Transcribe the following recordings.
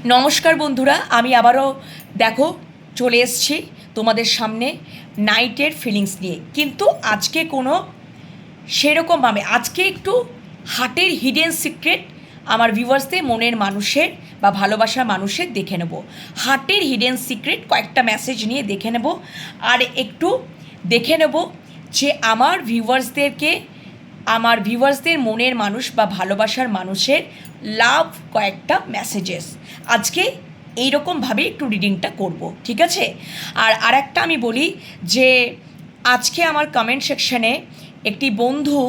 নমস্কার বন্ধুরা, আমি আবারও দেখো চলে এসেছি তোমাদের সামনে নাইটের ফিলিংস নিয়ে। কিন্তু আজকে কোনো সেরকমভাবে আজকে একটু হার্টের হিডেন সিক্রেট আমার ভিউয়ার্সদের, মনের মানুষের বা ভালোবাসার মানুষের দেখে নেব। হার্টের হিডেন সিক্রেট কয়েকটা মেসেজ নিয়ে দেখে নেব, আর একটু দেখে নেব যে আমার ভিউয়ার্সদের মনের মানুষ বা ভালোবাসার মানুষের লাভ কয়েকটা মেসেজেস আজকে এইরকমভাবে একটু রিডিংটা করব, ঠিক আছে? আর একটা আমি বলি যে আজকে আমার কমেন্ট সেকশানে একটি বন্ধু,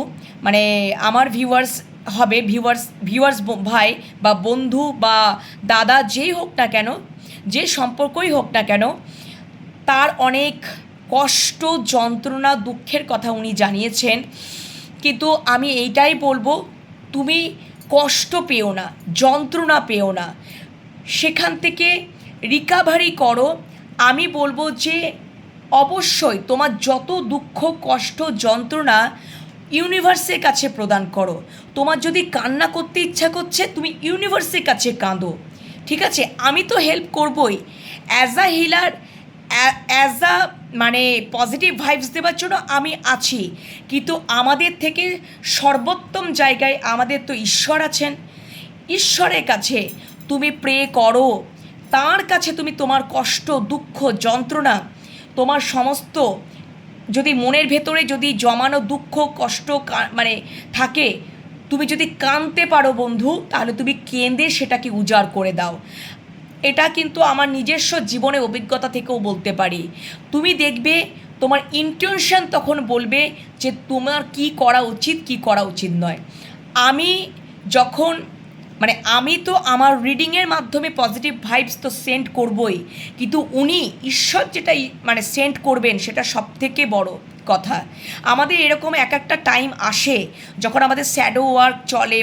মানে আমার ভিউয়ার্স ভাই বা বন্ধু বা দাদা যেই হোক না কেন, যে সম্পর্কই হোক না কেন, তার অনেক কষ্ট, যন্ত্রণা, দুঃখের কথা উনি জানিয়েছেন। কিন্তু আমি এইটাই বলবো, তুমি কষ্ট পেও না, যন্ত্রণা পেও না, সেখান থেকে রিকাভারি করো। আমি বলবো যে অবশ্যই তোমার যত দুঃখ, কষ্ট, যন্ত্রণা ইউনিভার্সের কাছে প্রদান করো। তোমার যদি কান্না করতে ইচ্ছা করছে, তুমি ইউনিভার্সের কাছে কাঁদো, ঠিক আছে? আমি তো হেল্প করবই as a healer, as a মানে পজিটিভ ভাইবস দেওয়ার জন্য আমি আছি। কিন্তু আমাদের থেকে সর্বোত্তম জায়গায় আমাদের তো ঈশ্বর আছেন। ঈশ্বরের কাছে তুমি প্রে করো, তার কাছে তুমি তোমার কষ্ট, দুঃখ, যন্ত্রণা, তোমার সমস্ত যদি মনের ভেতরে যদি জমানো দুঃখ, কষ্ট মানে থাকে, তুমি যদি কাঁদতে পারো বন্ধু, তাহলে তুমি কেঁদে সেটাকে উজাড় করে দাও। এটা কিন্তু আমার নিজস্ব জীবনের অভিজ্ঞতা থেকেও বলতে পারি। তুমি দেখবে তোমার ইন্টেনশন তখন বলবে যে তোমার কি করা উচিত, কি করা উচিত নয়। আমি যখন আমি তো আমার রিডিংয়ের মাধ্যমে পজিটিভ ভাইবস তো সেন্ড করবই, কিন্তু উনি ঈশ্বর যেটা সেন্ড করবেন সেটা সবথেকে বড় কথা। আমাদের এরকম একটা টাইম আসে যখন আমাদের শ্যাডো ওয়ার্ক চলে,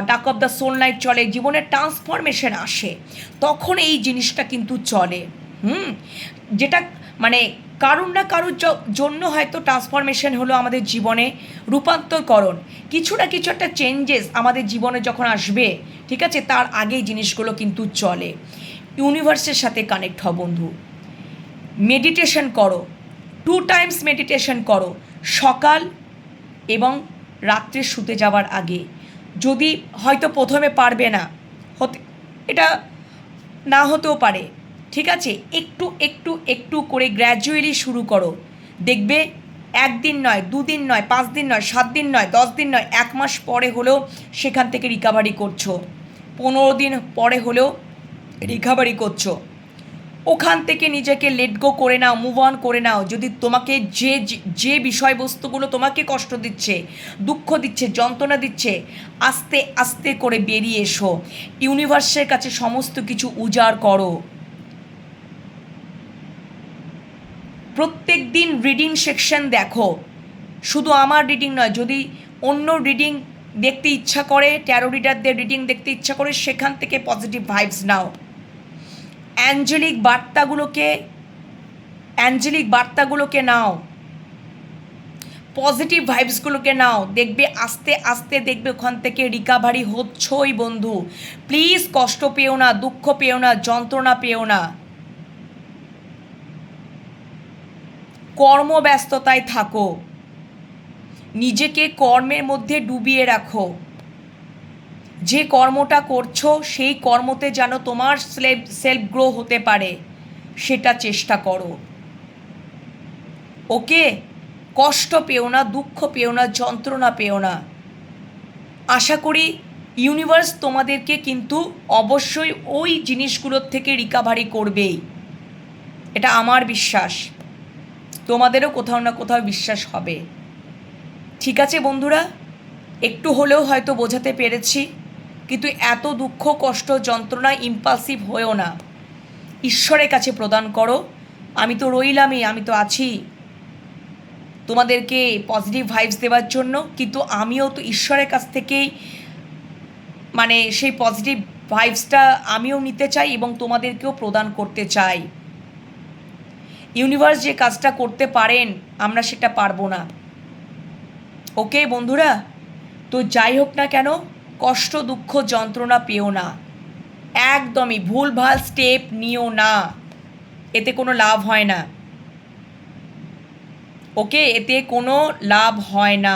ডাক অফ দ্য সোল নাইট চলে, জীবনের ট্রান্সফরমেশন আসে, তখন এই জিনিসটা কিন্তু চলে। যেটা কারুর না কারুর জন্য হয়তো ট্রান্সফরমেশন হলো আমাদের জীবনে, রূপান্তরকরণ, কিছু না কিছু একটা চেঞ্জেস আমাদের জীবনে যখন আসবে, ঠিক আছে, তার আগেই জিনিসগুলো কিন্তু চলে। ইউনিভার্সের সাথে কানেক্ট হও বন্ধু, মেডিটেশন করো, 2 টাইমস মেডিটেশন করো, সকাল এবং রাত্রে শুতে যাওয়ার আগে। যদি হয়তো প্রথমে পারবে না, এটা না হতেও পারে, ঠিক আছে, একটু একটু একটু করে গ্র্যাজুয়ালি শুরু করো। দেখবে 1 দিন নয়, 2 দিন নয়, 5 দিন নয়, 7 দিন নয়, 10 দিন নয়, 1 মাস পরে হলেও সেখান থেকে রিকাভারি করছো, 15 দিন পরে হলেও রিকাভারি করছো। ওখান থেকে নিজেকে লেট গো করে নাও, মুভ অন করে নাও। যদি তোমাকে যে বিষয়বস্তুগুলো তোমাকে কষ্ট দিচ্ছে, দুঃখ দিচ্ছে, যন্ত্রণা দিচ্ছে, আস্তে আস্তে করে বেরিয়ে এসো, ইউনিভার্সের কাছে সমস্ত কিছু উজাড় করো। প্রত্যেক দিন রিডিং সেকশন দেখো, শুধু আমার রিডিং নয়, যদি অন্য রিডিং দেখতে ইচ্ছা করে, ট্যারো রিডারদের রিডিং দেখতে ইচ্ছা করে, সেখান থেকে পজিটিভ ভাইবস নাও। অ্যাঞ্জেলিক বার্তাগুলোকে নাও, পজিটিভ ভাইবসগুলোকে নাও। দেখবে আস্তে আস্তে দেখবে ওখান থেকে রিকাভারি হচ্ছই বন্ধু। প্লিজ কষ্ট পেও না, দুঃখ পেও না, যন্ত্রণা পেও না। কর্মব্যস্ততায় থাকো, নিজেকে কর্মের মধ্যে ডুবিয়ে রাখো। যে কর্মটা করছো সেই কর্মতে যেন তোমার সেলফ গ্রো হতে পারে, সেটা চেষ্টা করো। ওকে, কষ্ট পেও না, দুঃখ পেও না, যন্ত্রণা পেও না। আশা করি ইউনিভার্স তোমাদেরকে কিন্তু অবশ্যই ওই জিনিসগুলোর থেকে রিকাভারি করবেই, এটা আমার বিশ্বাস। তোমাদেরও কোথাও না কোথাও বিশ্বাস হবে। ঠিক আছে বন্ধুরা, একটু হলেও হয়তো বোঝাতে পেরেছি, কিন্তু এত দুঃখ, কষ্ট, যন্ত্রণা ইম্পালসিভ হয়েও না, ঈশ্বরের কাছে প্রদান করো। আমি তো রইলামই, আমি তো আছি তোমাদেরকে পজিটিভ ভাইবস দেওয়ার জন্য, কিন্তু আমিও তো ঈশ্বরের কাছ থেকেই সেই পজিটিভ ভাইবসটা আমিও নিতে চাই এবং তোমাদেরকেও প্রদান করতে চাই। ইউনিভার্স যে কাজটা করতে পারেন, আমরা সেটা পারবো না। ওকে বন্ধুরা, তো যাই হোক না কেন, কষ্ট, দুঃখ, যন্ত্রণা পেও না, একদমই ভুলভাল স্টেপ নিও না, এতে কোনো লাভ হয় না। ওকে, এতে কোনো লাভ হয় না,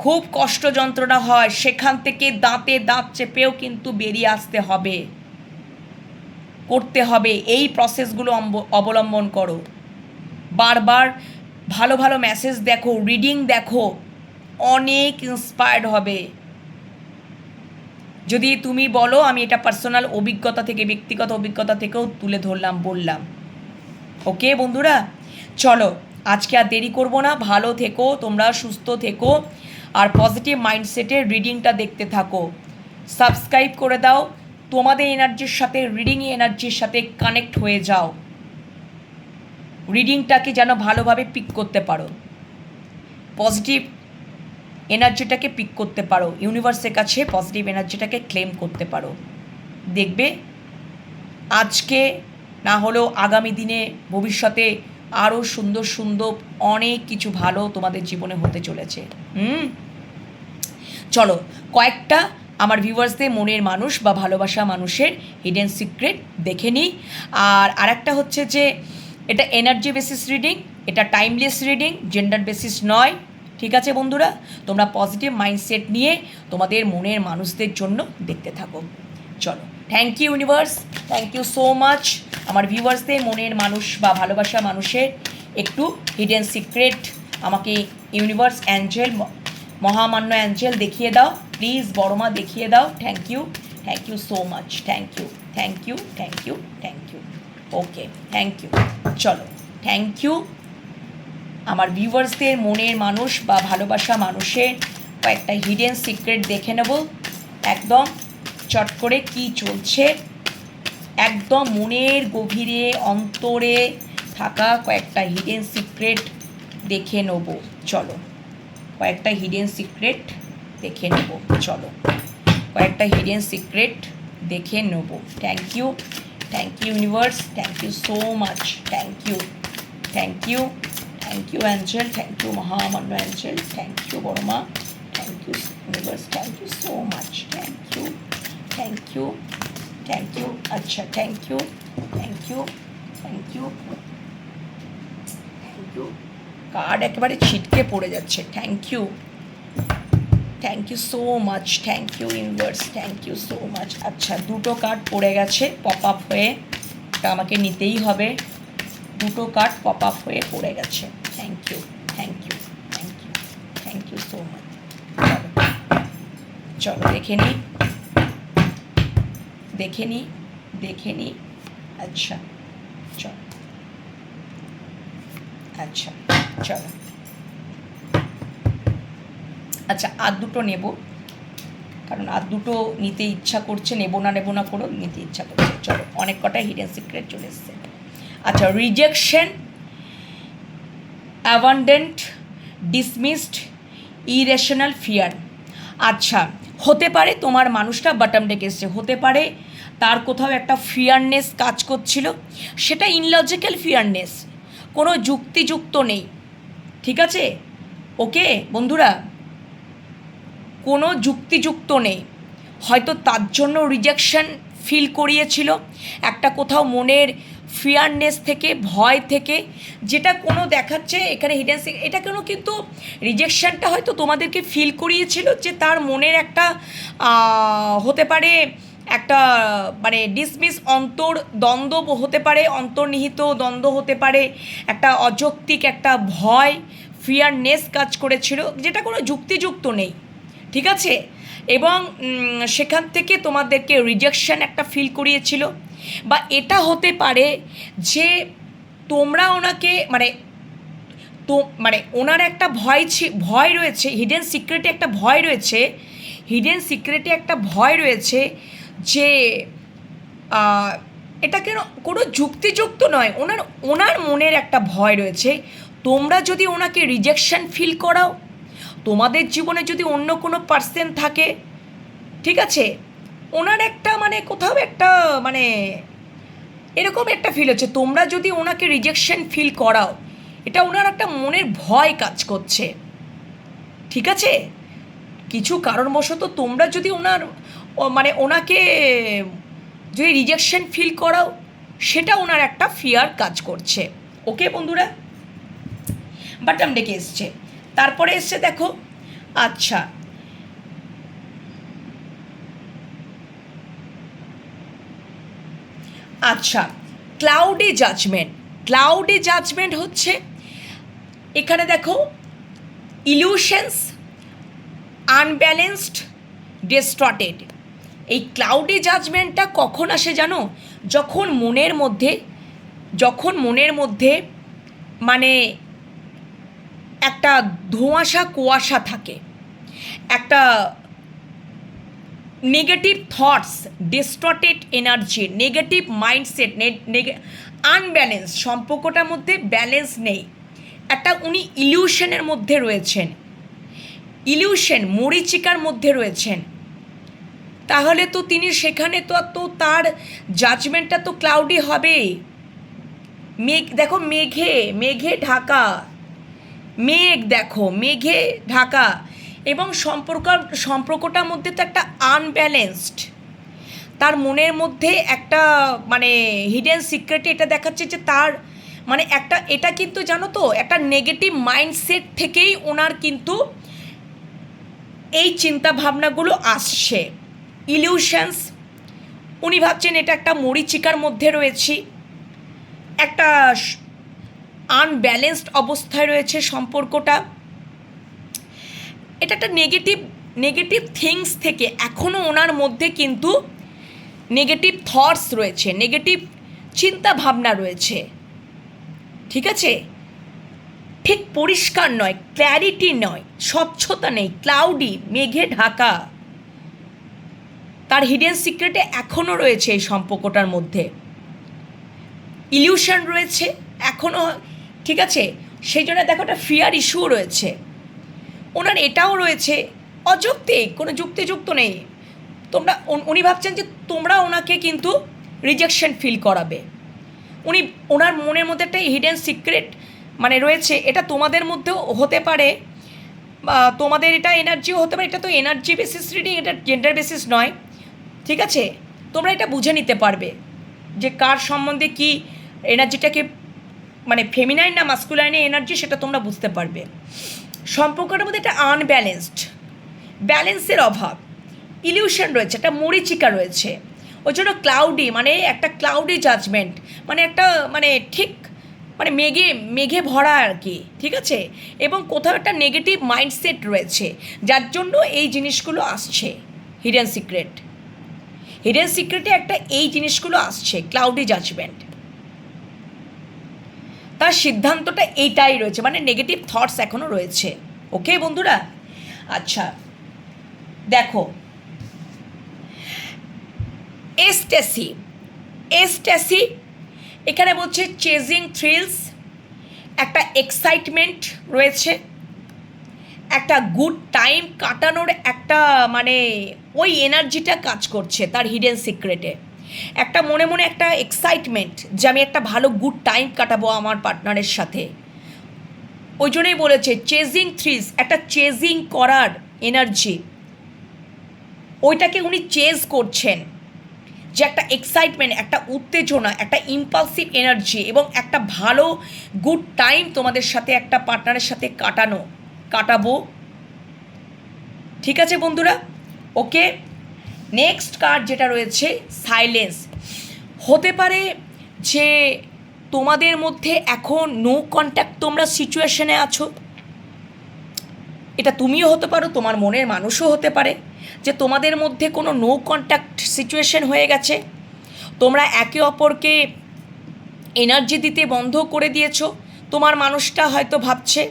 খুব কষ্ট যন্ত্রণা হয়, সেখান থেকে দাঁতে দাঁত চেপেও কিন্তু বেরিয়ে আসতে হবে, করতে হবে। এই প্রসেসগুলো অবলম্বন করো, বারবার ভালো ভালো মেসেজ দেখো, রিডিং দেখো, অনেক ইন্সপায়ার্ড হবে। যদি তুমি বলো আমি এটা পার্সোনাল অভিজ্ঞতা থেকে, ব্যক্তিগত অভিজ্ঞতা থেকেও তুলে ধরলাম, বললাম। ওকে বন্ধুরা, চলো আজকে আর দেরি করবো না, ভালো থেকো তোমরা, সুস্থ থেকো, আর পজিটিভ মাইন্ডসেটের রিডিংটা দেখতে থাকো। সাবস্ক্রাইব করে দাও, তোমাদের এনার্জির সাথে, রিডিং এনার্জির সাথে কানেক্ট হয়ে যাও, রিডিংটাকে যেন ভালোভাবে পিক করতে পারো, পজিটিভ এনার্জিটাকে পিক করতে পারো, ইউনিভার্সের কাছে পজিটিভ এনার্জিটাকে ক্লেম করতে পারো। দেখবে আজকে না হলেও আগামী দিনে, ভবিষ্যতে আরও সুন্দর সুন্দর অনেক কিছু ভালো তোমাদের জীবনে হতে চলেছে। চলো কয়েকটা আমার ভিউয়ার্সদের মনের মানুষ বা ভালোবাসা মানুষের হিডেন সিক্রেট দেখে নিই। আর আরেকটা হচ্ছে যে এটা এনার্জি বেসিস রিডিং, এটা টাইমলেস রিডিং, জেন্ডার বেসিস নয়। ঠিক আছে বন্ধুরা, তোমরা পজিটিভ মাইন্ডসেট নিয়ে তোমাদের মনের মানুষদের জন্য দেখতে থাকো। চলো, thank you universe, thank you so much. আমার ভিউয়ার্সদের মনের মানুষ বা ভালোবাসা মানুষের একটু হিডেন সিক্রেট আমাকে ইউনিভার্স অ্যাঞ্জেল, মহামান্য অ্যাঞ্জেল দেখিয়ে দাও প্লিজ, বড়মা দেখিয়ে দাও। Thank you so much, thank you, thank you, thank you, thank you. Okay, thank you. চলো, থ্যাংক ইউ। আমার ভিউয়ার্সদের মনের মানুষ বা ভালোবাসা মানুষের কয়েকটা হিডেন সিক্রেট দেখে নেব, একদম চট করে কি চলছে, একদম মনের গভীরে অন্তরে থাকা কয়েকটা হিডেন সিক্রেট দেখে নেব। চলো, কয়েকটা হিডেন সিক্রেট দেখে নেব, চলো কয়েকটা হিডেন সিক্রেট দেখে নেব। Thank you universe, thank you so much, thank you, thank you, thank you angel, thank you মহামান্য অ্যাঞ্জেল, থ্যাংক ইউ বড়মা, thank you universe, thank you so much, thank you, thank you, thank you. আচ্ছা, thank you, thank you, thank you, thank you. Card একেবারে ছিটকে পড়ে যাচ্ছে। Thank you so much, thank you universe, thank you so much. আচ্ছা, দুটো card পড়ে গেছে pop up হয়ে, এটা আমাকে নিতেই হবে। দুটো কার্ড পপ আপ হয়ে পড়ে গেছে। Thank you, thank you, thank you, thank you so much. চলো দেখে নিই, দেখে নিই, দেখে নিই। আচ্ছা চলো, আচ্ছা চলো, আচ্ছা আর দুটো নেব, কারণ আর দুটো নিতে ইচ্ছা করছে, নেব না করো, নিতে ইচ্ছা করছে। চলো, অনেক কটা হিডেন সিক্রেট চলে এসছে। আচ্ছা, rejection, abundant, dismissed, irrational fear. আচ্ছা, হতে পারে তোমার মানুষটা বটম ডেকে এসছে, হতে পারে তার কোথাও একটা ফিয়ারনেস কাজ করছিল, সেটা ইনলজিক্যাল ফিয়ারনেস, কোনো যুক্তিযুক্ত নেই। ঠিক আছে ওকে বন্ধুরা, কোনো যুক্তিযুক্ত নেই, হয়তো তার জন্য রিজেকশন ফিল করিয়েছিল, একটা কোথাও মনের ফিয়ারনেস থেকে, ভয় থেকে, যেটা কোনো দেখাচ্ছে এখানে হিডেন, এটা কোনো কিন্তু রিজেকশনটা হয়তো তোমাদেরকে ফিল করিয়েছিল যে তার মনের একটা হতে পারে একটা মানে ডিসমিস, দ্বন্দ্ব হতে পারে, অন্তর্নিহিত দ্বন্দ্ব হতে পারে, একটা অযৌক্তিক একটা ভয়, ফিয়ারনেস কাজ করেছিল, যেটা কোনো যুক্তিযুক্ত নেই। ঠিক আছে, এবং সেখান থেকে তোমাদেরকে রিজেকশন একটা ফিল করিয়েছিল, বা এটা হতে পারে যে তোমরা ওনাকে মানে ওনার একটা ভয় রয়েছে, হিডেন সিক্রেটে একটা ভয় রয়েছে, হিডেন সিক্রেটে একটা ভয় রয়েছে যে এটা কেন কোনো যুক্তিযুক্ত নয়, ওনার মনের একটা ভয় রয়েছে। তোমরা যদি ওনাকে রিজেকশন ফিল করাও, তোমাদের জীবনে যদি অন্য কোনো পার্সন থাকে, ঠিক আছে, ওনার একটা মানে কোথাও একটা মানে এরকম একটা ফিল হচ্ছে, তোমরা যদি ওনাকে রিজেকশন ফিল করাও, এটা ওনার একটা মনের ভয় কাজ করছে। ঠিক আছে, কিছু কারণবশত তোমরা যদি ও মানে ওনাকে যদি রিজেকশন ফিল করাও, সেটা ওনার একটা ফিয়ার কাজ করছে। ওকে বন্ধুরা, বাটাম ডেকে এসছে। তারপরে এসছে দেখো, আচ্ছা আচ্ছা ক্লাউডি জাজমেন্ট। ক্লাউডি জাজমেন্ট হচ্ছে এখানে দেখো ইলিউশনস, আনব্যালেন্সড, ডিস্টর্টেড। এই ক্লাউডি জাজমেন্টটা কখন আসে জানো? যখন মনের মধ্যে মানে একটা ধোঁয়াশা কুয়াশা থাকে, একটা negative thoughts, distorted energy, negative mindset, unbalance, সম্পর্কটার মধ্যে ব্যালেন্স নেই, একটা উনি ইলিউশনের মধ্যে রয়েছেন, ইলিউশন মরীচিকার মধ্যে রয়েছেন। তাহলে তো তিনি সেখানে তো তার জাজমেন্টটা তো ক্লাউডি হবে। দেখো মেঘে ঢাকা, মেঘ দেখো মেঘে ঢাকা, এবং সম্পর্কটার মধ্যে তো একটা আনব্যালেন্সড, তার মনের মধ্যে একটা মানে হিডেন সিক্রেট এটা দেখাচ্ছে যে তার মানে একটা, এটা কিন্তু জানো তো একটা নেগেটিভ মাইন্ডসেট থেকেই ওনার কিন্তু এই চিন্তা ভাবনাগুলো আসছে। ইলিউশনস, উনি ভাবছেন এটা একটা মরীচিকার মধ্যে রয়েছি, একটা আনব্যালেন্সড অবস্থায় রয়েছে সম্পর্কটা। এটা একটা নেগেটিভ থিংস থেকে এখনও ওনার মধ্যে কিন্তু নেগেটিভ থটস রয়েছে, নেগেটিভ চিন্তা ভাবনা রয়েছে। ঠিক আছে, ঠিক পরিষ্কার নয়, ক্ল্যারিটি নয়, স্বচ্ছতা নেই, ক্লাউডি, মেঘে ঢাকা। তার হিডেন সিক্রেটে এখনও রয়েছে এই সম্পর্কটার মধ্যে, ইলিউশন রয়েছে এখনও। ঠিক আছে, সেই জন্য দেখো একটা ফিয়ার ইস্যুও রয়েছে ওনার, এটাও রয়েছে অযৌক্তিক, কোনো যুক্তিযুক্ত নেই। উনি ভাবছেন যে তোমরা ওনাকে কিন্তু রিজেকশন ফিল করাবে। ওনার মনের মধ্যে একটা হিডেন সিক্রেট মানে রয়েছে, এটা তোমাদের মধ্যেও হতে পারে, বা তোমাদের এটা এনার্জিও হতে পারে। এটা তো এনার্জি বেসিস রিডিং, এটা জেন্ডার বেসিস নয়। ঠিক আছে, তোমরা এটা বুঝে নিতে পারবে যে কার সম্বন্ধে কি এনার্জিটাকে মানে ফেমিনাইন না মাস্কুলাইনের এনার্জি, সেটা তোমরা বুঝতে পারবে। সম্পর্কটার মধ্যে একটা আনব্যালেন্সড, ব্যালেন্সের অভাব, ইলিউশন রয়েছে, একটা মরীচিকা রয়েছে। ওই জন্য ক্লাউডি, মানে একটা ক্লাউডি জাজমেন্ট, মানে একটা মানে ঠিক মানে মেঘে ভরা আর কি। ঠিক আছে, এবং কোথাও একটা নেগেটিভ মাইন্ডসেট রয়েছে, যার জন্য এই জিনিসগুলো আসছে। হিডেন সিক্রেটে একটা এই জিনিসগুলো আসছে, ক্লাউডি জাজমেন্ট। তার সিদ্ধান্তটা এইটাই রয়েছে, মানে নেগেটিভ থটস এখনও রয়েছে। ওকে বন্ধুরা, আচ্ছা দেখো এস্টেসি এখানে বলছে চেজিং থ্রিলস, একটা এক্সাইটমেন্ট রয়েছে, একটা গুড টাইম কাটানোর একটা মানে ওই এনার্জিটা কাজ করছে তার হিডেন সিক্রেটে। একটা মনে মনে একটা এক্সাইটমেন্ট যে আমি একটা ভালো গুড টাইম কাটাবো আমার পার্টনারের সাথে। ওই জন্যই বলেছে চেজিং থ্রিলস, একটা চেজিং করার এনার্জি, ওইটাকে উনি চেজ করছেন, যে একটা এক্সাইটমেন্ট, একটা উত্তেজনা, একটা ইম্পালসিভ এনার্জি, এবং একটা ভালো গুড টাইম তোমাদের সাথে একটা পার্টনারের সাথে কাটাবো। ঠিক আছে বন্ধুরা, ওকে। নেক্সট কার্ড যেটা রয়েছে সাইলেন্স। হতে পারে যে তোমাদের মধ্যে এখন নো কন্ট্যাক্ট তোমরা সিচুয়েশনে আছো, এটা তুমিও হতে পারো, তোমার মনের মানুষও হতে পারে, যে তোমাদের মধ্যে কোনো নো কন্ট্যাক্ট সিচুয়েশন হয়ে গেছে, তোমরা একে অপরকে এনার্জি দিতে বন্ধ করে দিয়েছো। তোমার মানুষটা হয়তো ভাবছে,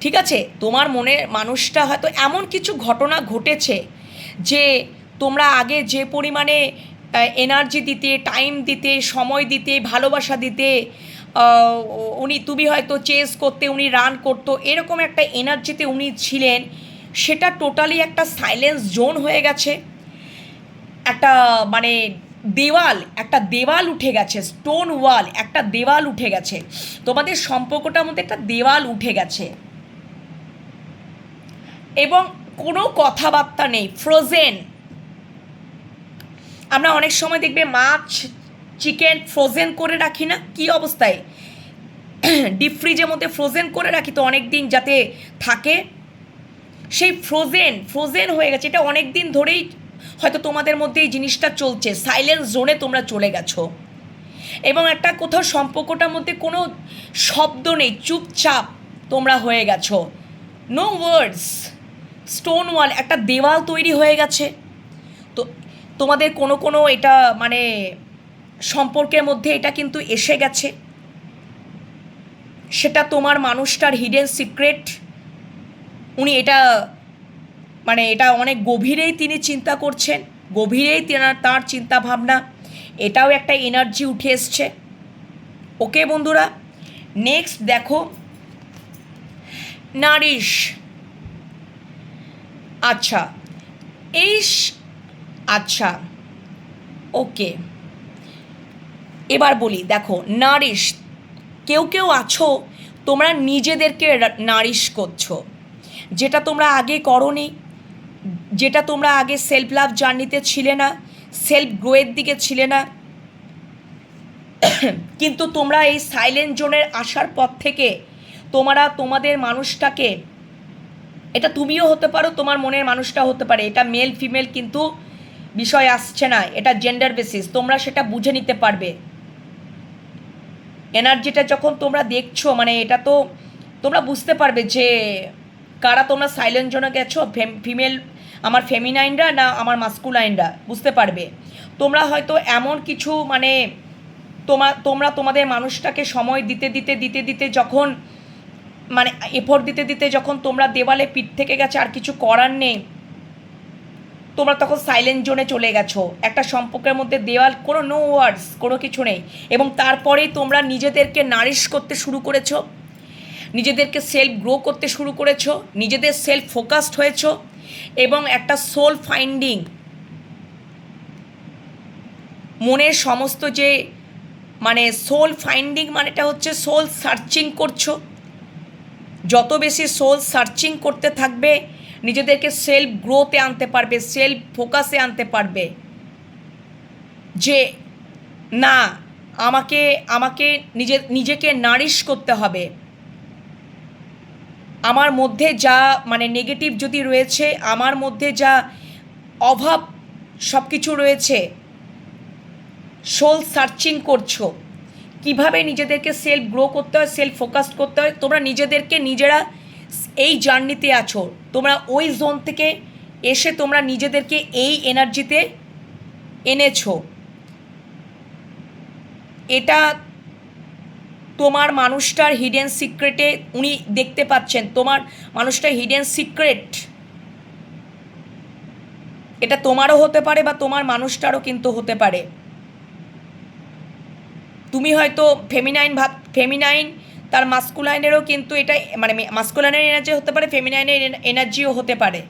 ঠিক আছে, তোমার মনের মানুষটা হয়তো এমন কিছু ঘটনা ঘটেছে যে তোমরা আগে যে পরিমাণে এনার্জি দিতে, টাইম দিতে, সময় দিতে, ভালোবাসা দিতে, তুমি হয়তো চেস করতে, উনি রান করতো, এরকম একটা এনার্জিতে উনি ছিলেন, সেটা টোটালি একটা সাইলেন্স জোন হয়ে গেছে। একটা মানে একটা দেওয়াল উঠে গেছে, স্টোন ওয়াল, একটা দেওয়াল উঠে গেছে তোমাদের সম্পর্কটার মধ্যে, একটা দেওয়াল উঠে গেছে। এবং কোনো কথাবার্তা নেই, ফ্রোজেন। আমরা অনেক সময় দেখবে মাছ চিকেন ফ্রোজেন করে রাখি না, কী অবস্থায়, ডিপ ফ্রিজের মধ্যে ফ্রোজেন করে রাখি তো অনেক দিন যাতে থাকে, সেই ফ্রোজেন হয়ে গেছে। এটা অনেক দিন ধরেই হয়তো তোমাদের মধ্যে এই জিনিসটা চলছে, সাইলেন্স জোনে তোমরা চলে গেছো, এবং একটা কোথাও সম্পর্কটার মধ্যে কোনো শব্দ নেই, চুপচাপ তোমরা হয়ে গেছো, নো ওয়ার্ডস, স্টোন ওয়াল, একটা দেওয়াল তৈরি হয়ে গেছে। তো তোমাদের কোনো এটা মানে সম্পর্কের মধ্যে এটা কিন্তু এসে গেছে, সেটা তোমার মানুষটার হিডেন সিক্রেট। উনি এটা মানে এটা অনেক গভীরেই তিনি চিন্তা করছেন, গভীরেই তার চিন্তা ভাবনা, এটাও একটা এনার্জি উঠে এসছে। ওকে বন্ধুরা, নেক্সট দেখো নারিশ। আচ্ছা আচ্ছা ওকে, এবার বলি, দেখো নারিশ, কেউ আছো তোমরা নিজেদেরকে নারিশ করছো, যেটা তোমরা আগে করোনি, যেটা তোমরা আগে সেলফ লাভ জার্নিতে ছিলে না, সেলফ গ্রোয়ের দিকে ছিলে না, কিন্তু তোমরা এই সাইলেন্ট জোনের আসার পর থেকে তোমরা তোমাদের মানুষটাকে, এটা তুমিও হতে পারো, তোমার মনের মানুষটা হতে পারে, এটা মেল ফিমেল কিন্তু বিষয় আসছে না, এটা জেন্ডার বেসিস, তোমরা সেটা বুঝে নিতে পারবে। এনার্জিটা যখন তোমরা দেখছো মানে এটা তো তোমরা বুঝতে পারবে যে কারা তোমরা সাইলেন্ট জোনে গেছো, ফিমেল আমার ফেমিনাইনরা না আমার মাস্কুলাইনরা, বুঝতে পারবে। তোমরা হয়তো এমন কিছু মানে তোমরা তোমাদের মানুষটাকে সময় দিতে যখন মানে এফোর্ট দিতে যখন তোমরা দেওয়ালে পিঠ থেকে গেছে, আর কিছু করার নেই, তোমরা তখন সাইলেন্ট জোনে চলে গেছো, একটা সম্পর্কের মধ্যে দেওয়াল, কোনো নো ওয়ার্ডস, কোনো কিছু নেই, এবং তারপরেই তোমরা নিজেদেরকে নারিশ করতে শুরু করেছো, নিজেদেরকে সেলফ গ্রো করতে শুরু করেছো, নিজেদের সেলফ ফোকাসড হয়েছো, এবং একটা সোল ফাইন্ডিং, মনের সমস্ত যে মানে সোল ফাইন্ডিং মানেটা হচ্ছে সোল সার্চিং করছো। যত বেশি সোল সার্চিং করতে থাকবে, নিজেদেরকে সেলফ গ্রোতে আনতে পারবে, সেলফ ফোকাসে আনতে পারবে, যে না আমাকে নিজেকে নারিশ করতে হবে, আমার মধ্যে যা মানে নেগেটিভ যদি রয়েছে, আমার মধ্যে যা অভাব সব কিছু রয়েছে, সোল সার্চিং করছো, কিভাবে নিজেদেরকে সেলফ গ্রো করতে হয়, সেলফ ফোকাস করতে হয়, তোমরা নিজেদেরকে নিজেরা এই জার্নিতে আছো, তোমরা ওই জোন থেকে এসে তোমরা নিজেদেরকে এই এনার্জিতে এনেছো। এটা তোমার মানুষটার হিডেন সিক্রেটে উনি দেখতে পাচ্ছেন, তোমার মানুষটার হিডেন সিক্রেট, এটা তোমারও হতে পারে বা তোমার মানুষটারও কিন্তু হতে পারে। তুমি হয়তো ফেমিনাইন তার মাস্কুলাইনেরও কিন্তু এটা মানে মাস্কুলাইনের এনার্জি হতে পারে, ফেমিনাইনের এনার্জিও হতে পারে,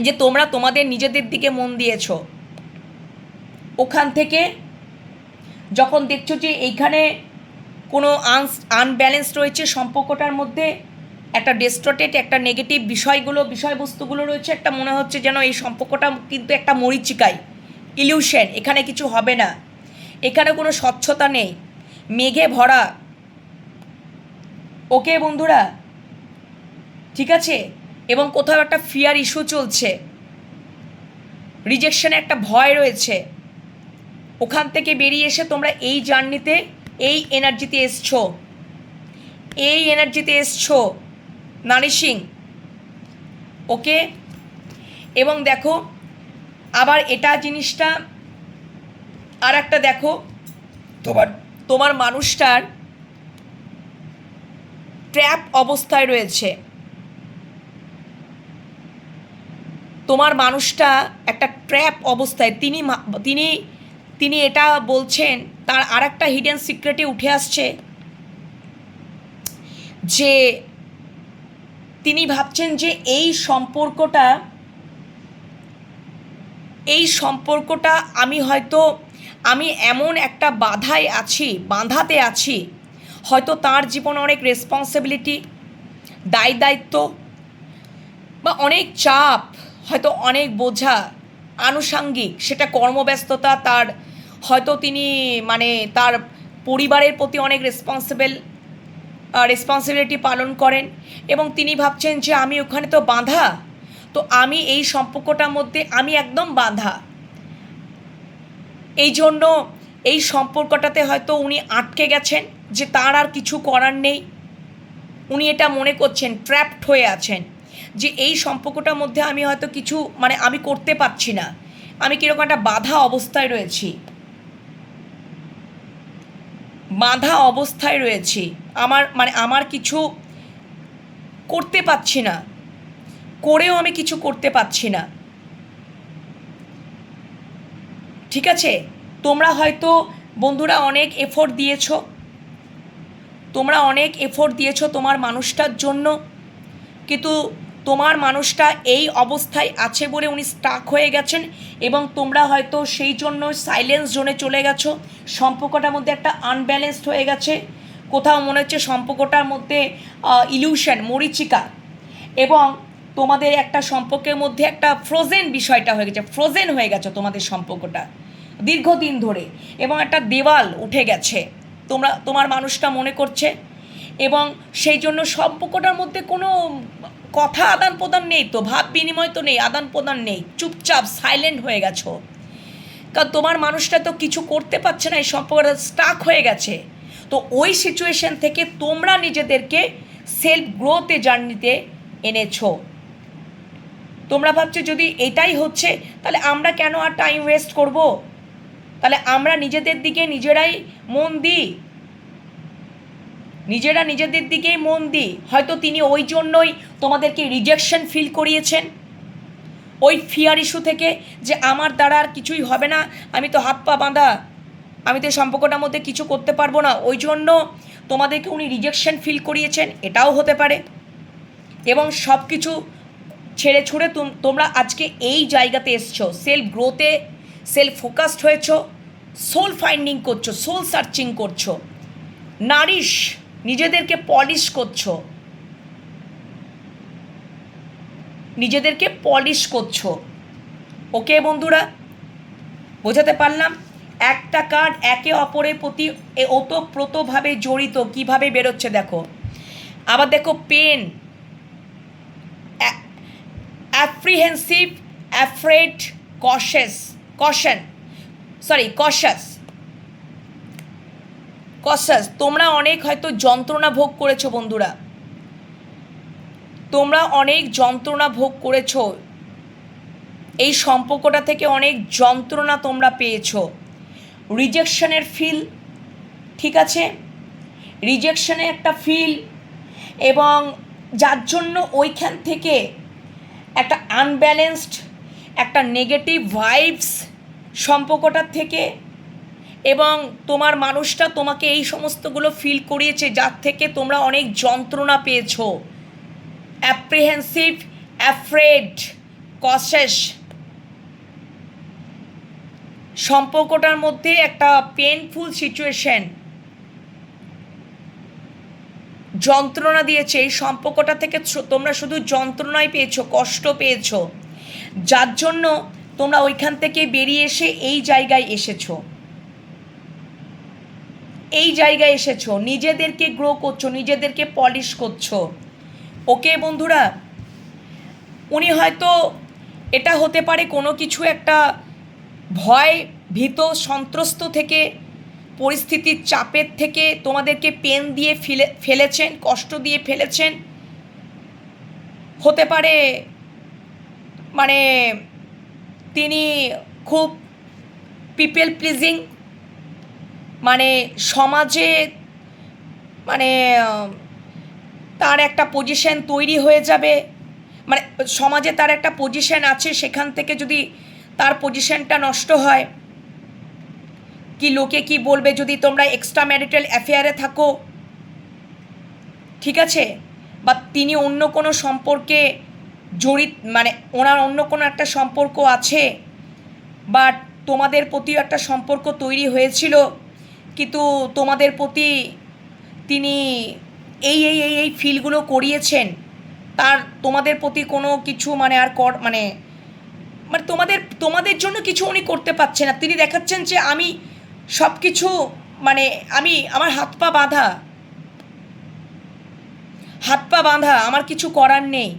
যে তোমরা তোমাদের নিজেদের দিকে মন দিয়েছো, ওখান থেকে যখন দেখছো যে এইখানে কোনো আনব্যালেন্স রয়েছে সম্পর্কটার মধ্যে, একটা ডিস্টর্টেড, একটা নেগেটিভ বিষয়বস্তুগুলো রয়েছে, একটা মনে হচ্ছে যেন এই সম্পর্কটা কিন্তু একটা মরিচিকাই, ইলিউশন, এখানে কিছু হবে না, এখানে কোনো স্বচ্ছতা নেই, মেঘে ভরা। ওকে বন্ধুরা, ঠিক আছে, এবং কোথাও একটা ফিয়ার ইস্যু চলছে, রিজেকশনে একটা ভয় রয়েছে, ওখান থেকে বেরিয়ে এসে তোমরা এই জার্নিতে এই এনার্জিতে এসছো নারিশিং। ওকে, এবং দেখো আবার এটা জিনিসটা আর একটা দেখো, তোমার মানুষটার ট্র্যাপ অবস্থায় রয়েছে, তোমার মানুষটা একটা ট্র্যাপ অবস্থায়, তিনি এটা বলছেন, তার আর একটা হিডেন সিক্রেটে উঠে আসছে যে তিনি ভাবছেন যে এই সম্পর্কটা আমি এমন একটা বাঁধাতে আছি, হয়তো তার জীবনে অনেক রেসপন্সিবিলিটি, দায়িত্ব, বা অনেক চাপ, হয়তো অনেক বোঝা আনুষাঙ্গিক, সেটা কর্মব্যস্ততা, তার হয়তো তিনি মানে তার পরিবারের প্রতি অনেক রেসপন্সিবিলিটি পালন করেন এবং তিনি ভাবছেন যে আমি ওখানে তো বাঁধা, তো আমি এই সম্পর্কটার মধ্যে আমি একদম বাঁধা, এই জন্য এই সম্পর্কটাতে হয়তো উনি আটকে গেছেন, যে তার আর কিছু করার নেই। উনি এটা মনে করছেন, ট্র্যাপড হয়ে আছেন, যে এই সম্পর্কটার মধ্যে আমি হয়তো কিছু মানে আমি করতে পারছি না, আমি কীরকম একটা বাঁধা অবস্থায় রয়েছি, বাঁধা অবস্থায় রয়েছি, আমার কিছু করতে পারছি না, করেও আমি কিছু করতে পারছি না। ঠিক আছে, তোমরা হয়তো বন্ধুরা অনেক এফোর্ট দিয়েছো, তোমার মানুষটার জন্য, কিন্তু তোমার মানুষটা এই অবস্থায় আছে বলে উনি স্টাক হয়ে গেছেন এবং তোমরা হয়তো সেই জন্য সাইলেন্স জোনে চলে গেছো। সম্পর্কটার মধ্যে একটা আনব্যালেন্সড হয়ে গেছে, কোথাও মনে হচ্ছে সম্পর্কটার মধ্যে ইলিউশন, মরীচিকা, এবং তোমাদের একটা সম্পর্কের মধ্যে একটা ফ্রোজেন বিষয়টা হয়ে গেছে, ফ্রোজেন হয়ে গেছে তোমাদের সম্পর্কটা দীর্ঘদিন ধরে, এবং একটা দেওয়াল উঠে গেছে তোমার মানুষটা মনে করছে, এবং সেই জন্য সম্পর্কটার মধ্যে কোনো কথা আদান প্রদান নেই, তো ভাব বিনিময় তো নেই, আদান প্রদান নেই, চুপচাপ সাইলেন্ট হয়ে গেছো। কারণ তোমার মানুষটা তো কিছু করতে পারছে না, এই সম্পর্কটা স্টাক হয়ে গেছে। তো ওই সিচুয়েশন থেকে তোমরা নিজেদেরকে সেলফ গ্রোথে জার্নিতে এনেছো। তোমরা ভাবছো যদি এটাই হচ্ছে, তাহলে আমরা কেন আর টাইম ওয়েস্ট করব, তাহলে আমরা নিজেদের দিকে নিজেরাই মন দিই, নিজেদের দিকেই মন দিই। হয়তো তিনি ওই জন্যই তোমাদেরকে রিজেকশন ফিল করিয়েছেন, ওই ফিয়ার ইস্যু থেকে, যে আমার দ্বারা আর কিছুই হবে না, আমি তো হাত পা বাঁধা, আমি তো সম্পর্কটার মধ্যে কিছু করতে পারবো না, ওই জন্য তোমাদেরকে উনি রিজেকশন ফিল করিয়েছেন, এটাও হতে পারে। এবং সব কিছু ছেড়ে ছুড়ে তোমরা আজকে এই জায়গাতে এসছো, সেলফ গ্রোথে সেলফ ফোকাসড হয়েছো, সোল ফাইন্ডিং করছো, সোল সার্চিং করছো, নারিশ, নিজেদেরকে পলিশ করছো, ওকে বন্ধুরা, বোঝাতে পারলাম? একটা কার্ড একে অপরের প্রতি ওতপ্রোতভাবে জড়িত, কিভাবে বেরোচ্ছে দেখো। আবার দেখো পেন, অ্যাপ্রিহেন্সিভ, অ্যাফ্রেড, কশাস। তোমরা অনেক হয়তো যন্ত্রণা ভোগ করেছো বন্ধুরা, তোমরা অনেক যন্ত্রণা ভোগ করেছো, এই সম্পর্কটা থেকে অনেক যন্ত্রণা তোমরা পেয়েছো, রিজেকশনের ফিল, ঠিক আছে, রিজেকশনের একটা ফিল, এবং যার জন্য ওইখান থেকে একটা আনব্যালেন্সড, একটা নেগেটিভ ভাইবস সম্পর্কটার থেকে, এবং তোমার মানুষটা তোমাকে এই সমস্তগুলো ফিল করিয়েছে, যার থেকে তোমরা অনেক যন্ত্রণা পেয়েছো। অ্যাপ্রিহেন্সিভ, অ্যাফ্রেড, কশেস, সম্পর্কটার মধ্যে একটা পেনফুল সিচুয়েশন, যন্ত্রণা দিয়েছে, এই সম্পর্কটা থেকে তোমরা শুধু যন্ত্রণাই পেয়েছো, কষ্ট পেয়েছো, যার জন্য তোমরা ওইখান থেকে বেরিয়ে এসে এই জায়গায় এসেছো, নিজেদেরকে গ্রো করছো, নিজেদেরকে পলিশ করছো। ওকে বন্ধুরা, উনি হয়তো, এটা হতে পারে কোনো কিছু একটা ভয়, ভীত, সন্ত্রস্ত থেকে, পরিস্থিতির চাপের থেকে তোমাদেরকে পেন দিয়ে ফেলেছেন, কষ্ট দিয়ে ফেলেছেন। হতে পারে মানে তিনি খুব পিপল প্লিজিং, মানে সমাজে মানে তার একটা পজিশন তৈরি হয়ে যাবে, মানে সমাজে তার একটা পজিশন আছে, সেখান থেকে যদি তার পজিশনটা নষ্ট হয়, কি লোকে কি বলবে যদি তোমরা এক্সট্রা ম্যারিটাল অ্যাফেয়ারে থাকো, ঠিক আছে, বা তিনি অন্য কোনো সম্পর্কে মানে ওনার অন্য কোনো একটা সম্পর্ক আছে, বা তোমাদের প্রতিও একটা সম্পর্ক তৈরি হয়েছিল, কিন্তু তোমাদের প্রতি তিনি এই ফিলগুলো করিয়েছেন, তার তোমাদের প্রতি কোনো কিছু মানে আর মানে মানে তোমাদের জন্য কিছু উনি করতে পারছে না। তিনি দেখাচ্ছেন যে আমি সব কিছু মানে আমার হাত পা বাঁধা, আমার কিছু করার নেই।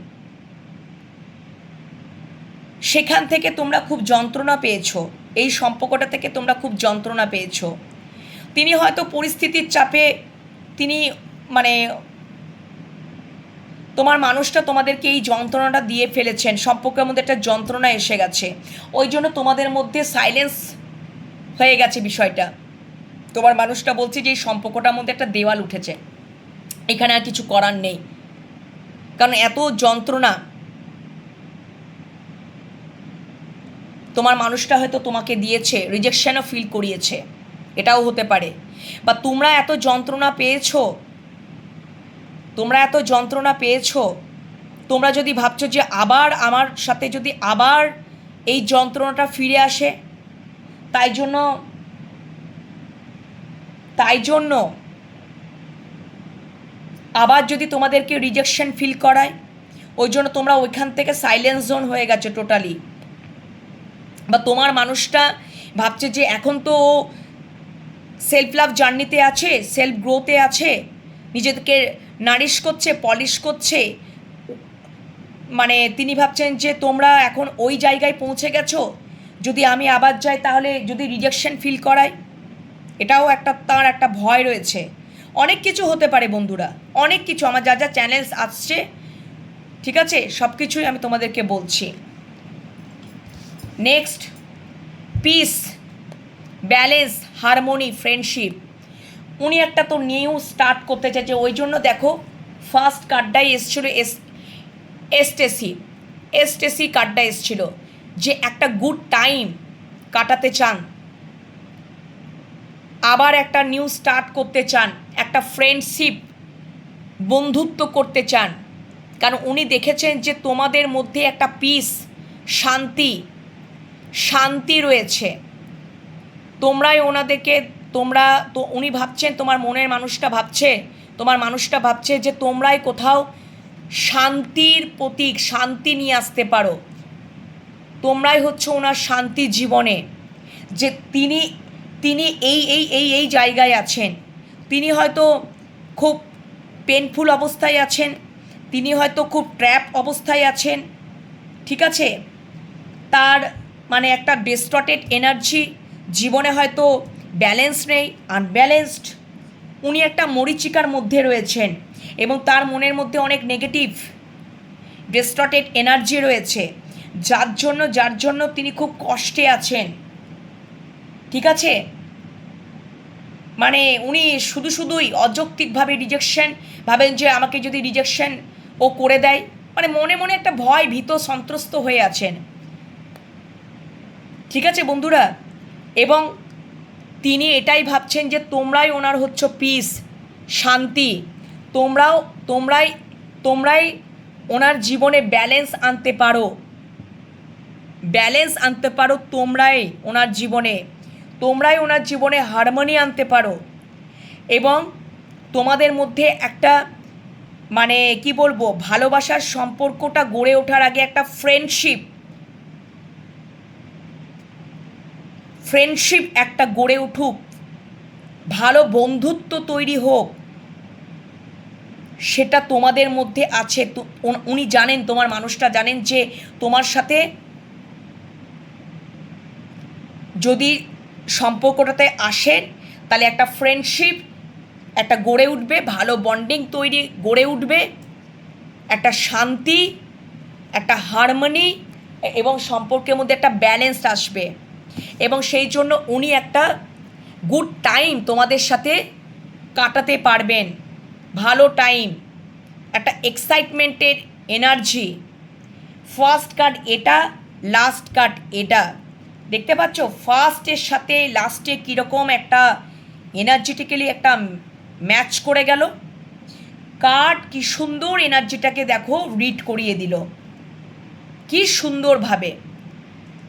সেখান থেকে তোমরা খুব যন্ত্রণা পেয়েছো, এই সম্পর্কটা থেকে তোমরা খুব যন্ত্রণা পেয়েছো। তিনি হয়তো পরিস্থিতির চাপে তিনি মানে তোমার মানুষটা তোমাদেরকে এই যন্ত্রণাটা দিয়ে ফেলেছেন, সম্পর্কের মধ্যে একটা যন্ত্রণা এসে গেছে, ওই জন্য তোমাদের মধ্যে সাইলেন্স হয়ে গেছে বিষয়টা। তোমার মানুষটা বলছে যে এই সম্পর্কটার মধ্যে একটা দেওয়াল উঠেছে, এখানে আর কিছু করার নেই, কারণ এত যন্ত্রণা। তোমার মানুষটা হয়তো তোমাকে দিয়েছে, রিজেকশনও ফিল করিয়েছে, এটাও হতে পারে। বা তোমরা এত যন্ত্রণা পেয়েছো, তোমরা যদি ভাবছো যে আবার আমার সাথে যদি আবার এই যন্ত্রণাটা ফিরে আসে, তাই জন্য আবার যদি তোমাদেরকে রিজেকশন ফিল করায়, ওই জন্য তোমরা ওইখান থেকে সাইলেন্স জোন হয়ে গেছো টোটালি। বা তোমার মানুষটা ভাবছে যে এখন তো সেলফ লাভ জার্নিতে আছে, সেলফ গ্রোথে আছে, নিজেদেরকে নারিশ করছে, পলিশ করছে, মানে তিনি ভাবছেন যে তোমরা এখন ওই জায়গায় পৌঁছে গেছো, যদি আমি আবার যাই তাহলে যদি রিজেকশন ফিল করাই, এটাও তার একটা ভয় রয়েছে। অনেক কিছু হতে পারে বন্ধুরা, অনেক কিছু। আমার যা যা চ্যানেলস আসছে, ঠিক আছে, সব কিছুই আমি তোমাদেরকে বলছি। Next, piece, balance, harmony, friendship. উনি একটা তো নিউ স্টার্ট করতে চাইছে, ওই জন্য দেখো ফার্স্ট কার্ডটাই এসেছিলো এসটেসি কার্ডটা এসেছিল, যে একটা গুড টাইম কাটাতে চান, আবার একটা নিউ স্টার্ট করতে চান, একটা ফ্রেন্ডশিপ, বন্ধুত্ব করতে চান। কারণ উনি দেখেছেন যে তোমাদের মধ্যে একটা পিস, শান্তি রয়েছে। তোমরাই ওনাদেরকে উনি ভাবছেন, তোমার মানুষটা ভাবছে যে তোমরাই কোথাও শান্তির প্রতীক, শান্তি নিয়ে আসতে পারো। তোমরাই হচ্ছে ওনার শান্তি জীবনে, যে তিনি এই জায়গায় আছেন। তিনি হয়তো খুব পেনফুল অবস্থায় আছেন, তিনি হয়তো খুব ট্র্যাপ অবস্থায় আছেন, ঠিক আছে। তার মানে একটা ডিস্টর্টেড এনার্জি জীবনে, হয়তো ব্যালেন্স নেই, আনব্যালেন্সড। উনি একটা মরীচিকার মধ্যে রয়েছেন এবং তার মনের মধ্যে অনেক নেগেটিভ ডিস্টর্টেড এনার্জি রয়েছে, যার জন্য তিনি খুব কষ্টে আছেন, ঠিক আছে। মানে উনি শুধুই অযৌক্তিকভাবে রিজেকশন ভাবেন, যে আমাকে যদি রিজেকশন ও করে দেয়, মানে মনে একটা ভয়, ভীত, সন্ত্রস্ত হয়ে আছেন, ঠিক আছে বন্ধুরা। এবং তিনি এটাই ভাবছেন যে তোমরাই ওনার হচ্ছে পিস, শান্তি, তোমরাই ওনার জীবনে ব্যালেন্স আনতে পারো, তোমরাই ওনার জীবনে হারমোনি আনতে পারো। এবং তোমাদের মধ্যে একটা মানে কি বলবো, ভালোবাসার সম্পর্কটা গড়ে ওঠার আগে একটা ফ্রেন্ডশিপ একটা গড়ে উঠুক, ভালো বন্ধুত্ব তৈরি হোক, সেটা তোমাদের মধ্যে আছে। উনি জানেন, তোমার মানুষটা জানেন যে তোমার সাথে যদি সম্পর্কটাতে আসেন, তাহলে একটা ফ্রেন্ডশিপ একটা গড়ে উঠবে, ভালো বন্ডিং গড়ে উঠবে, একটা শান্তি, একটা হারমোনি এবং সম্পর্কের মধ্যে একটা ব্যালেন্স আসবে। এবং সেই জন্য উনি একটা গুড টাইম তোমাদের সাথে কাটাতে পারবেন, ভালো টাইম, একটা এক্সাইটমেন্টের এনার্জি। ফার্স্ট কার্ড এটা, লাস্ট কার্ড এটা, দেখতে পাচ্ছ ফার্স্টের সাথে লাস্টে কীরকম একটা এনার্জিটিক্যালি একটা ম্যাচ করে গেল। কার্ড কি সুন্দর এনার্জিটাকে দেখো রিড করিয়ে দিল, কি সুন্দরভাবে।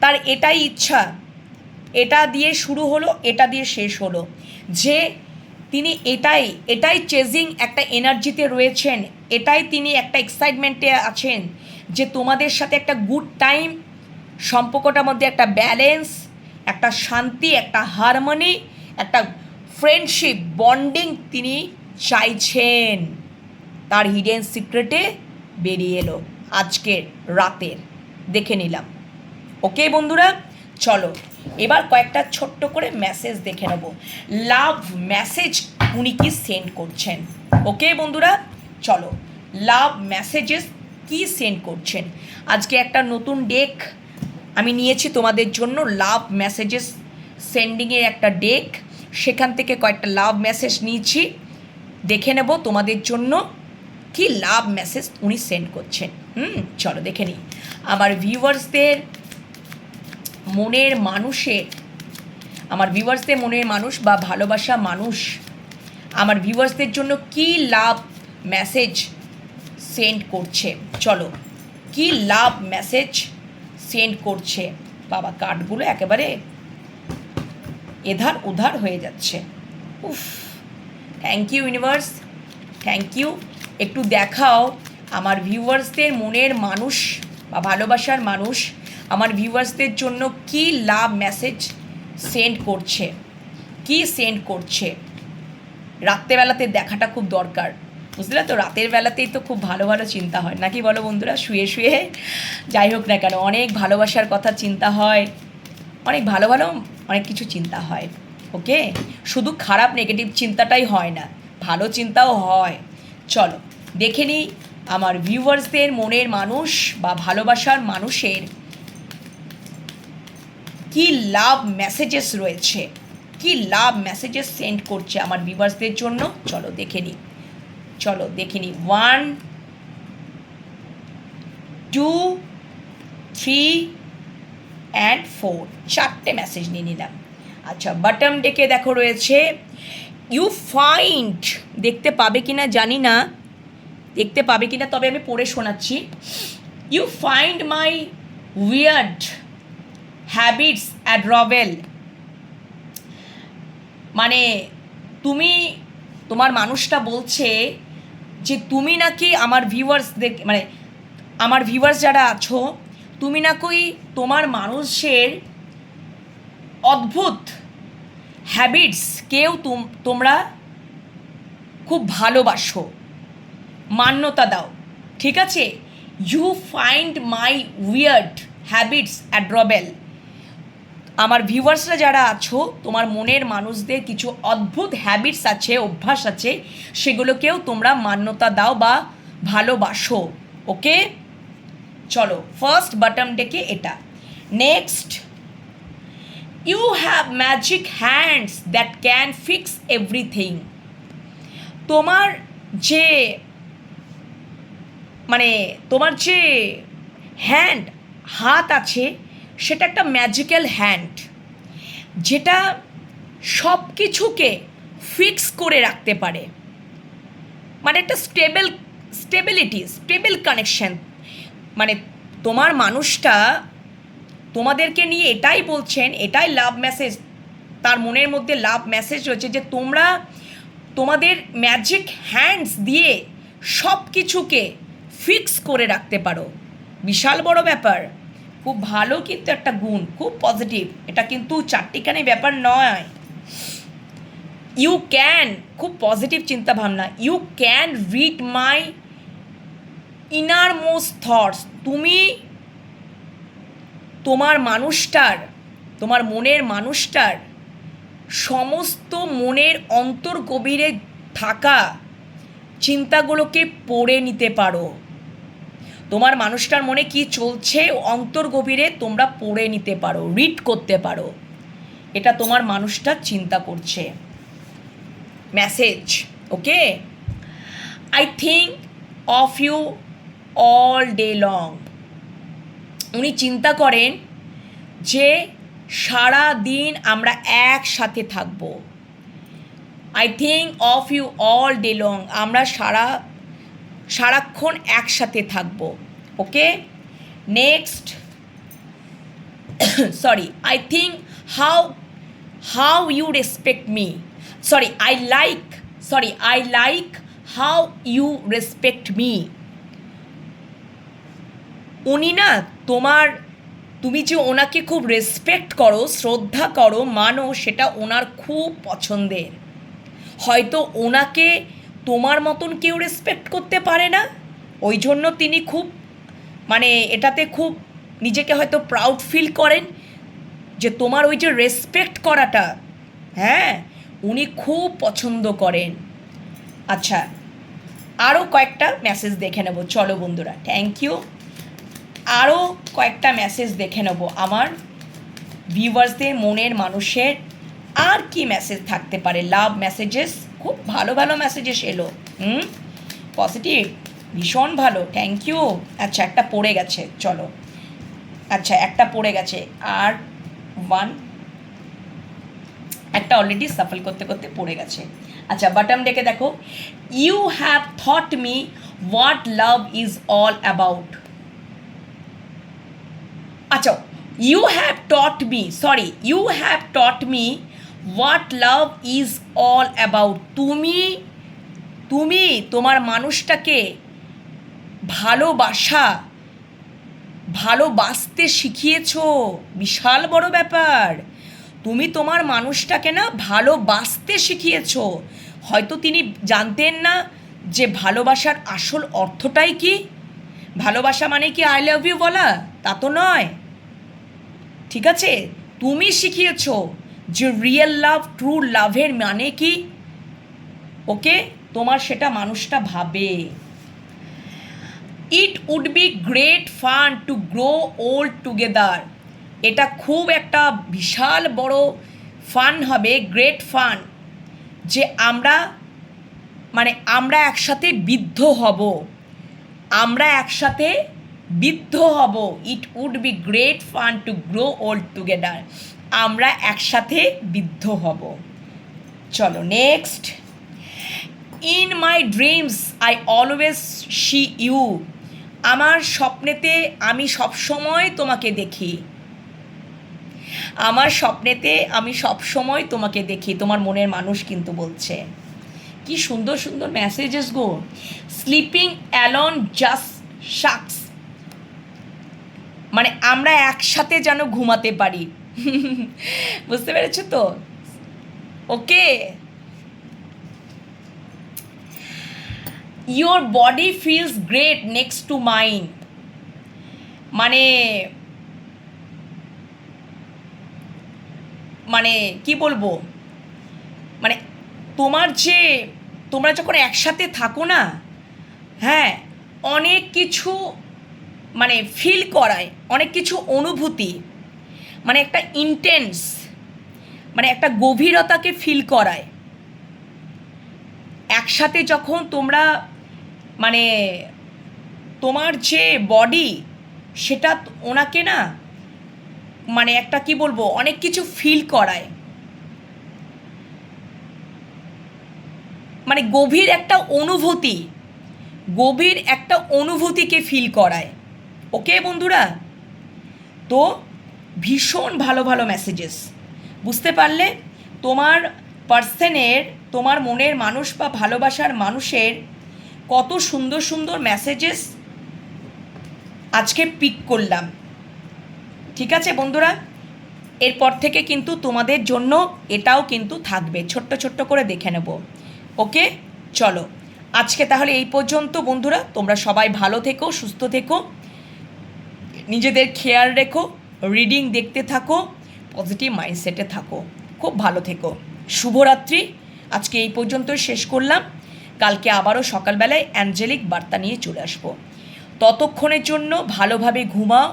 তার এটাই ইচ্ছা, এটা দিয়ে শুরু হলো, এটা দিয়ে শেষ হলো, যে তিনি এটাই চেজিং একটা এনার্জিতে রয়েছেন, এটাই তিনি একটা এক্সাইটমেন্টে আছেন যে তোমাদের সাথে একটা গুড টাইম, সম্পর্কটার মধ্যে একটা ব্যালেন্স, একটা শান্তি, একটা হারমোনি, একটা ফ্রেন্ডশিপ বন্ডিং তিনি চাইছেন। তার হিডেন সিক্রেটে বেরিয়ে এলো আজকের রাতের, দেখে নিলাম। ওকে বন্ধুরা, চলো এবার কয়েকটা ছোট্ট করে মেসেজ দেখে নেব, লাভ মেসেজ উনি কি সেন্ড করছেন। ওকে বন্ধুরা, চলো লাভ মেসেজেস কি সেন্ড করছেন। আজকে একটা নতুন ডেক আমি নিয়েছি তোমাদের জন্য, লাভ মেসেজেস সেন্ডিংয়ের একটা ডেক, সেখান থেকে কয়েকটা লাভ মেসেজ নিয়েছি, দেখে নেব তোমাদের জন্য কি লাভ মেসেজ উনি সেন্ড করছেন। চলো দেখে নিই। আমার ভিউয়ার্সদের মনের মানুষ বা ভালোবাসা মানুষ আমার ভিউয়ার্সদের জন্য কি লাভ মেসেজ সেন্ড করছে। চলো কি লাভ মেসেজ সেন্ড করছে। বাবা, কার্ডগুলো একেবারে এধার ওধার হয়ে যাচ্ছে। উফ, thank you universe, thank you. একটু দেখাও আমার ভিউয়ার্সদের মনের মানুষ বা ভালোবাসার মানুষ আমার ভিউয়ার্সদের জন্য কি লাভ মেসেজ সেন্ড করছে, কি সেন্ড করছে। রাত্রেবেলাতে দেখাটা খুব দরকার, বুঝলে তো? রাতের বেলাতেই তো খুব ভালো ভালো চিন্তা হয়, নাকি বলো বন্ধুরা? শুয়ে শুয়ে যাই হোক না কেন, অনেক ভালোবাসার কথা চিন্তা হয়, অনেক ভালো ভালো অনেক কিছু চিন্তা হয়। ওকে, শুধু খারাপ নেগেটিভ চিন্তাটাই হয় না, ভালো চিন্তাও হয়। চলো দেখে নিই আমার ভিউয়ার্সদের মনের মানুষ বা ভালোবাসার মানুষের কি লাভ মেসেজেস রয়েছে, কি লাভ মেসেজেস সেন্ড করছে আমার ভিউয়ার্সদের জন্য। চলো দেখে নিই, 1 2 3 and 4, 4টে মেসেজ নিয়ে নিলাম। আচ্ছা, বটম ডেকে দেখো রয়েছে ইউ ফাইন্ড, দেখতে পাবে কি না জানি না, তবে আমি পড়ে শোনাচ্ছি। You find my weird habits adorable. মানে তোমার মানুষটা বলছে যে তুমি নাকি আমার ভিউয়ার্স যারা আছো, তুমি নাকি তোমার মানুষের অদ্ভুত হ্যাবিটস তোমরা খুব ভালোবাসো, মান্যতা দাও, ঠিক আছে? You find my weird habits adorable. আমার ভিউয়ার্সরা যারা আছো, তোমার মনের মানুষদের কিছু অদ্ভুত হ্যাবিটস আছে, অভ্যাস আছে, সেগুলোকেও তোমরা মান্যতা দাও বা ভালোবাসো। ওকে, চলো ফার্স্ট বটম ডেকে এটা। Next, you have magic hands that can fix everything. তোমার যে হাত আছে, সেটা একটা ম্যাজিক্যাল হ্যান্ড, যেটা সব কিছুকে ফিক্স করে রাখতে পারে। মানে একটা স্টেবল কানেকশন। মানে তোমার মানুষটা তোমাদেরকে নিয়ে এটাই বলছেন, এটাই লাভ মেসেজ, তার মনের মধ্যে লাভ মেসেজ রয়েছে যে তোমরা তোমাদের ম্যাজিক হ্যান্ডস দিয়ে সব কিছুকে ফিক্স করে রাখতে পারো। বিশাল বড় ব্যাপার, খুব ভালো, কিন্তু একটা গুণ, খুব পজিটিভ। এটা কিন্তু চারটিখানি ব্যাপার নয়। ইউ ক্যান, খুব পজিটিভ চিন্তাভাবনা। You can read my inner most thoughts. তুমি তোমার মনের মানুষটার সমস্ত মনের অন্তর গভীরে থাকা চিন্তাগুলোকে পড়ে নিতে পারো। তোমার মানুষটার মনে কি চলছে অন্তর গভীরে তোমরা পড়ে নিতে পারো, রিড করতে পারো। এটা তোমার মানুষটা চিন্তা করছে, message. Okay, I think of you all day long. উনি চিন্তা করেন যে সারা দিন আমরা একসাথে থাকব। I think of you all day long, আমরা সারাক্ষণ একসাথে থাকব। Okay, next, sorry, I think how you respect me. I like how you respect me. উনি না তুমি যে ওনাকে খুব রেসপেক্ট করো, শ্রদ্ধা করো, মানো, সেটা ওনার খুব পছন্দের। হয়তো ওনাকে তোমার মতন কেউ রেসপেক্ট করতে পারে না, ওই জন্য তিনি খুব এটাতে খুব নিজেকে হয়তো প্রাউড ফিল করেন যে তোমার ওই যে রেসপেক্ট করাটা, হ্যাঁ, উনি খুব পছন্দ করেন। আচ্ছা, আরও কয়েকটা মেসেজ দেখে নেব, চলো বন্ধুরা। Thank you. আরও কয়েকটা মেসেজ দেখে নেব আমার ভিউয়ার্সদের, মনের মানুষের। আর কি মেসেজ থাকতে পারে? লাভ মেসেজেস, খুব ভালো ভালো মেসেজেস এলো। পজিটিভ, ভীষণ ভালো, থ্যাংক ইউ। আচ্ছা, একটা পড়ে গেছে, চলো। আচ্ছা, একটা পড়ে গেছে, আর একটা অলরেডি সাফল করতে করতে পড়ে গেছে। আচ্ছা, বাটম ডেকে দেখো। You have thought me what love is all about. আচ্ছা, you have taught me what love is all about. তুমি তোমার মানুষটাকে ভালোবাসতে শিখিয়েছো। বিশাল বড় ব্যাপার। তুমি তোমার মানুষটাকে না ভালোবাসতে শিখিয়েছো। হয়তো তিনি জানতেন না যে ভালোবাসার আসল অর্থটাই কি। ভালোবাসা মানে কি আই লাভ ইউ বলা? তা তো নয়, ঠিক আছে? তুমি শিখিয়েছো যে রিয়েল লাভ, ট্রু লাভের মানে কি। ওকে, তোমার সেটা মানুষটা ভাবে। It would be great fun to grow old together. এটা খুব একটা বিশাল বড় ফান হবে, গ্রেট ফান, যে আমরা একসাথে বৃদ্ধ হব। It would be great fun to grow old together. আমরা একসাথে বৃদ্ধ হব। চলো next. In my dreams I always see you. আমার স্বপ্নেতে আমি সবসময় তোমাকে দেখি। তোমার মনের মানুষ কিন্তু বলছে। কি সুন্দর সুন্দর মেসেজেস গো। Sleeping alone just sucks. আমরা একসাথে যেন ঘুমাতে পারি। বুঝতে পেরেছো তো? Okay. Your body feels great next to mine. কি বলবো, তোমরা যখন একসাথে থাকো না, হ্যাঁ, অনেক কিছু ফিল করায়, অনেক কিছু অনুভূতি, একটা ইন্টেন্স, একটা গভীরতাকে ফিল করায়। একসাথে যখন তোমরা তোমার যে বডি, সেটা ওনাকে না একটা কি বলবো, অনেক কিছু ফিল করায়, গভীর একটা অনুভূতিকে ফিল করায়। ওকে বন্ধুরা, তো ভীষণ ভালো ভালো মেসেজেস। বুঝতে পারলে? তোমার পার্সনের, তোমার মনের মানুষ বা ভালোবাসার মানুষের কত সুন্দর সুন্দর মেসেজেস আজকে পিক করলাম। ঠিক আছে বন্ধুরা, এরপর থেকে কিন্তু তোমাদের জন্য এটাও কিন্তু থাকবে, ছোট্ট ছোট্ট করে দেখে নেব। ওকে, চলো আজকে তাহলে এই পর্যন্ত বন্ধুরা। তোমরা সবাই ভালো থেকো, সুস্থ থেকো, নিজেদের খেয়াল রেখো, রিডিং দেখতে থাকো, পজিটিভ মাইন্ডসেটে থাকো, খুব ভালো থেকো। শুভরাত্রি। আজকে এই পর্যন্ত শেষ করলাম। কালকে আবারও সকালবেলায় অ্যাঞ্জেলিক বার্তা নিয়ে চলে আসবো। ততক্ষণের জন্য ভালোভাবে ঘুমাও,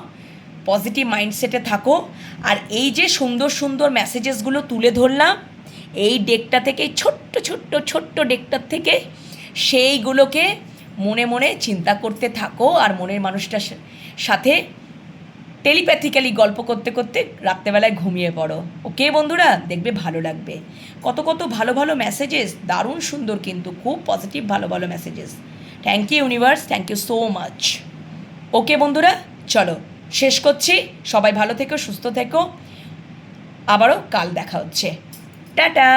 পজিটিভ মাইন্ডসেটে থাকো। আর এই যে সুন্দর সুন্দর মেসেজেসগুলো তুলে ধরলাম এই ডেকটা থেকে, ছোট্ট ডেকটার থেকে, সেইগুলোকে মনে মনে চিন্তা করতে থাকো আর মনের মানুষটার সাথে টেলিপ্যাথিক্যালি গল্প করতে করতে রাত্রেবেলায় ঘুমিয়ে পড়ো। ওকে বন্ধুরা, দেখবে ভালো লাগবে। কত কত ভালো ভালো মেসেজেস, দারুণ সুন্দর, কিন্তু খুব পজিটিভ ভালো ভালো messages. Thank you universe, thank you so much. Okay বন্ধুরা, চলো শেষ করছি। সবাই ভালো থেকো, সুস্থ থেকো, আবারও কাল দেখা হচ্ছে। টাটা।